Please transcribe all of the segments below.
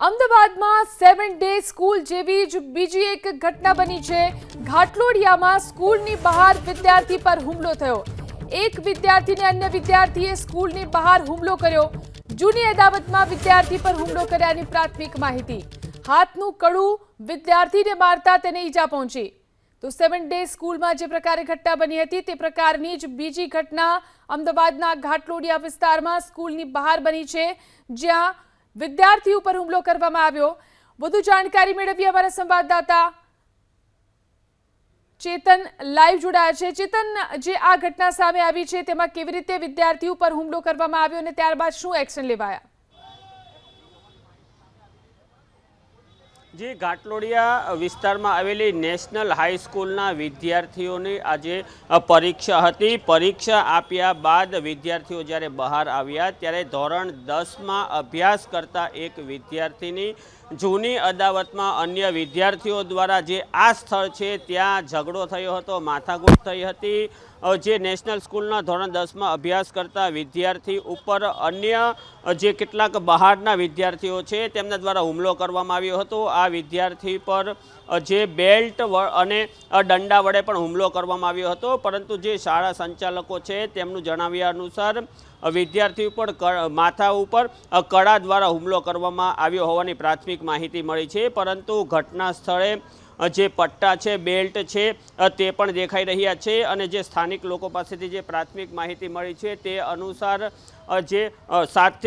અમદાવાદમાં 7 day school જેવી જ બીજી એક ઘટના બની છે। ઘાટલોડિયામાં સ્કૂલની બહાર વિદ્યાર્થી પર હુમલો થયો। એક વિદ્યાર્થીને અન્ય વિદ્યાર્થીએ સ્કૂલની બહાર હુમલો કર્યો। જૂની અદાવતમાં વિદ્યાર્થી પર હુમલો કર્યાની પ્રાથમિક માહિતી। હાથનું કડું વિદ્યાર્થીને મારતા તેને ઈજા પહોંચી। તો 7 ડે સ્કૂલમાં જે પ્રકારે ઘટના બની હતી તે પ્રકારની જ બીજી ઘટના અમદાવાદના ઘાટલોડિયા વિસ્તારમાં સ્કૂલની બહાર બની છે, જ્યાં વિદ્યાર્થી ઉપર હુમલો કરવામાં આવ્યો। વધુ જાણકારી મેળવી અમારા સંવાદદાતા ચેતન લાઈવ જોડાયા છે। ચેતન, જે આ ઘટના સામે આવી છે તેમાં કેવી રીતે વિદ્યાર્થી ઉપર હુમલો કરવામાં આવ્યો અને ત્યારબાદ શું એક્શન લેવાયા? જે ઘાટલોડિયા વિસ્તારમાં આવેલી નેશનલ હાઈસ્કૂલના વિદ્યાર્થીઓની આજે પરીક્ષા હતી। પરીક્ષા આપ્યા બાદ વિદ્યાર્થીઓ જ્યારે બહાર આવ્યા ત્યારે ધોરણ 10માં અભ્યાસ કરતા એક વિદ્યાર્થીની જૂની અદાવતમાં અન્ય વિદ્યાર્થીઓ દ્વારા જે આ સ્થળ છે ત્યાં ઝઘડો થયો હતો, માથાકૂટ થઈ હતી। જે નેશનલ સ્કૂલના ધોરણ 10માં અભ્યાસ કરતા વિદ્યાર્થી ઉપર અન્ય જે કેટલાક બહારના વિદ્યાર્થીઓ છે તેમના દ્વારા હુમલો કરવામાં આવ્યો હતો। આ વિદ્યાર્થી પર જે બેલ્ટ અને દંડા વડે પણ હુમલો કરવામાં આવ્યો હતો, પરંતુ જે શાળા સંચાલકો છે તેમનું જણાવ્યા અનુસાર વિદ્યાર્થી ઉપર માથા ઉપર કડા દ્વારા હુમલો કરવામાં આવ્યો હોવાની પ્રાથમિક માહિતી મળી છે। પરંતુ ઘટના સ્થળે જે પટ્ટા છે, બેલ્ટ છે તે પણ દેખાઈ રહ્યા છે અને જે સ્થાનિક લોકો પાસેથી જે પ્રાથમિક માહિતી મળી છે તે અનુસાર જે 5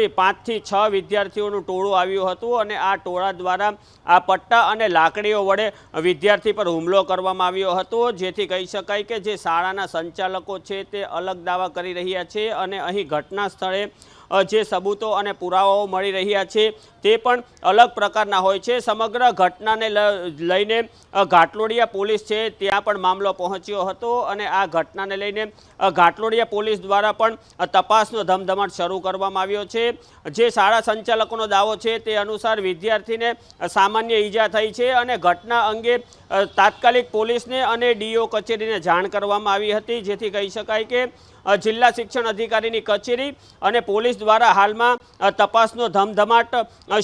થી 6 વિદ્યાર્થીઓનું ટોળું આવ્યું હતું અને આ ટોળા દ્વારા આ પટ્ટા અને લાકડીઓ વડે વિદ્યાર્થી પર હુમલો કરવામાં આવ્યો હતો। જેથી કહી શકાય કે જે શાળાના સંચાલકો છે તે અલગ દાવા કરી રહ્યા છે અને અહીં ઘટના સ્થળે જે સબૂતો અને પુરાવાઓ મળી રહ્યા છે તે પણ અલગ પ્રકારના હોય છે। સમગ્ર ઘટનાને લઈને ઘાટલોડિયા પોલીસ છે ત્યાં પણ મામલો પહોંચ્યો હતો અને આ ઘટનાને લઈને ઘાટલોડિયા પોલીસ દ્વારા પણ તપાસનો ધમધમાટ શરૂ કરવામાં આવ્યો છે। જે શાળા સંચાલકોનો દાવો છે તે અનુસાર વિદ્યાર્થીને સામાન્ય ઈજા થઈ છે અને ઘટના અંગે તાત્કાલિક પોલીસને અને ડીઓ કચેરીને જાણ કરવામાં આવી હતી। જેથી કહી શકાય કે જિલ્લા શિક્ષણ અધિકારીની કચેરી અને પોલીસ દ્વારા હાલમાં તપાસનો ધમધમાટ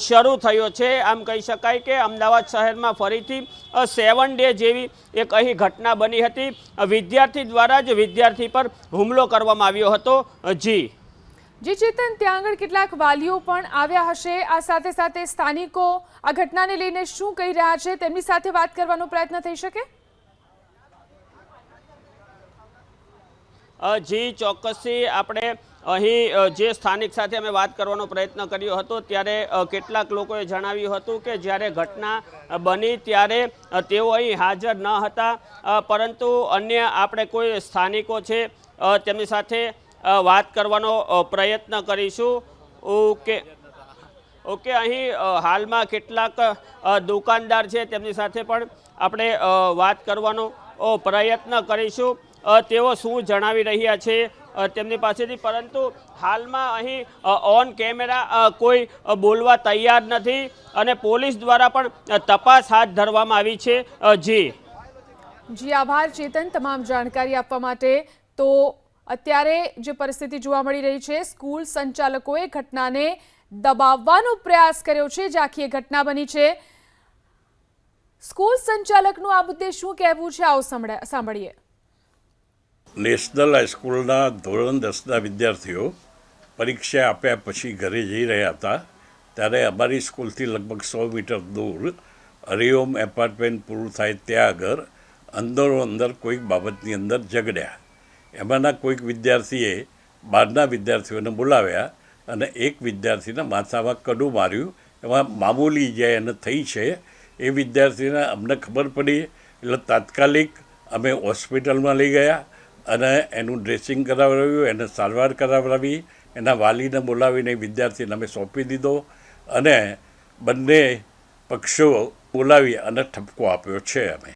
શરૂ થયો છે। આમ કહી શકાય કે અમદાવાદ શહેરમાં ફરીથી 7 ડે જેવી એક અહીં ઘટના બની હતી। વિદ્યાર્થી દ્વારા જ વિદ્યાર્થી પર હુમલો કરવામાં આવ્યો હતો। જી ચેતન, ત્યાં આગળ કેટલાક વાલીઓ પણ આવ્યા હશે। આ સાથે સાથે સ્થાનિકો આ ઘટનાને લઈને શું કહી રહ્યા છે તેમની સાથે વાત કરવાનો પ્રયત્ન થઈ શકે? જી ચોક્કસથી આપણે અહીં જે સ્થાનિક સાથે અમે વાત કરવાનો પ્રયત્ન કર્યો હતો ત્યારે કેટલાક લોકોએ જણાવ્યું હતું કે જ્યારે ઘટના બની ત્યારે તેઓ અહીં હાજર ન હતા, પરંતુ અન્ય આપણે કોઈ સ્થાનિકો છે તેમની સાથે વાત કરવાનો પ્રયત્ન કરીશું। ઓકે, અહીં હાલમાં કેટલાક દુકાનદાર છે તેમની સાથે પણ આપણે વાત કરવાનો પ્રયત્ન કરીશું। તેઓ શું જણાવી રહ્યા છે તેમની પાસેથી, પરંતુ હાલમાં અહીં ઓન કેમેરા કોઈ બોલવા તૈયાર નથી અને પોલીસ દ્વારા પણ તપાસ હાથ ધરવામાં આવી છે। જી આભાર ચેતન તમામ જાણકારી આપવા માટે। તો અત્યારે જે પરિસ્થિતિ જોવા મળી રહી છે, સ્કૂલ સંચાલકોએ ઘટનાને દબાવવાનો પ્રયાસ કર્યો છે જે આખી ઘટના બની છે। સ્કૂલ સંચાલકનું આ મુદ્દે શું કહેવું છે આવો સાંભળીએ। નેશનલ હાઈસ્કૂલના ધોરણ 10ના વિદ્યાર્થીઓ પરીક્ષા આપ્યા પછી ઘરે જઈ રહ્યા હતા ત્યારે અમારી સ્કૂલથી લગભગ 100 મીટર દૂર હરિઓમ એપાર્ટમેન્ટ પૂરું થાય ત્યાં આગળ અંદર કોઈક બાબતની અંદર ઝઘડ્યા। એમાંના કોઈક વિદ્યાર્થીએ બહારના વિદ્યાર્થીઓને બોલાવ્યા અને એક વિદ્યાર્થીના માથામાં કડું માર્યું। એમાં મામૂલી ઈજા એને થઈ છે। એ વિદ્યાર્થીને અમને ખબર પડી એટલે તાત્કાલિક અમે હોસ્પિટલમાં લઈ ગયા અને એનું ડ્રેસિંગ કરાવડાવ્યું, એને સારવાર કરાવડાવી, એના વાલીને બોલાવીને વિદ્યાર્થીને અમે સોંપી દીધો અને બંને પક્ષો બોલાવી અને ઠપકો આપ્યો છે અમે।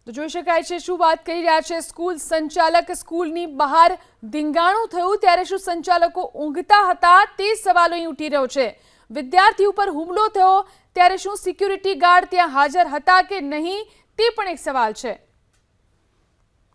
તો જોઈ શકાય છે શું વાત કહી રહ્યા છે સ્કૂલ સંચાલક। સ્કૂલની બહાર ધીંગાણું થયું ત્યારે શું સંચાલકો ઊંઘતા હતા તે સવાલો અહીં ઉઠી રહ્યો છે। વિદ્યાર્થી ઉપર હુમલો થયો ત્યારે શું સિક્યુરિટી ગાર્ડ ત્યાં હાજર હતા કે નહીં તે પણ એક સવાલ છે।